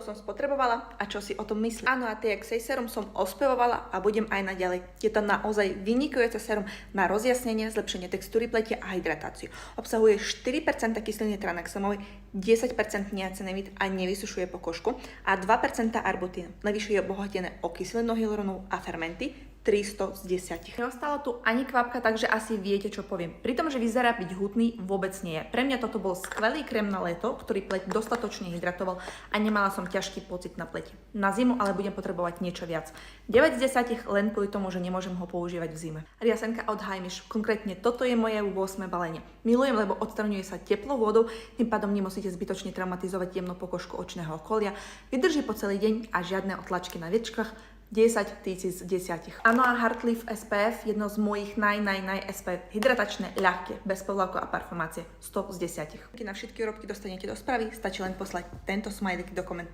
som spotrebovala a čo si o tom myslím. Áno, a TXA serum som ospevovala a budem aj naďalej. Je to naozaj vynikajúce serum na rozjasnenie, zlepšenie textúry plete a hydratáciu. Obsahuje 4% kyseliny tranexamovej, 10% niacinamid a nevysušuje pokožku a 2% arbutínu. Navyše je obohatené o kyselinu hyaluronovú a fermenty, 300 z 10. Neostala tu ani kvapka, takže asi viete, čo poviem. Pri tom, že vyzerá byť hutný, vôbec nie je. Pre mňa toto bol skvelý krém na leto, ktorý pleť dostatočne hydratoval a nemala som ťažký pocit na pleti. Na zimu ale budem potrebovať niečo viac. 9 z 10 len kvôli tomu, že nemôžem ho používať v zime. Riasenka od Heimish. Konkrétne toto je moje 8. balenie. Milujem, lebo odstraňuje sa teplou vodou, tým pádom nemusíte zbytočne traumatizovať jemnú pokožku očného okolia. Vydrží po celý deň a žiadne otlačky na viečkách. 10 000 z 10. Áno, a Heartleaf SPF, jedno z mojich SPF, hydratačné, ľahké, bez povlakov a parfumácie, 100 z 10. Keď na všetky úrobky dostanete do správy, stačí len poslať tento smajlik do komentára.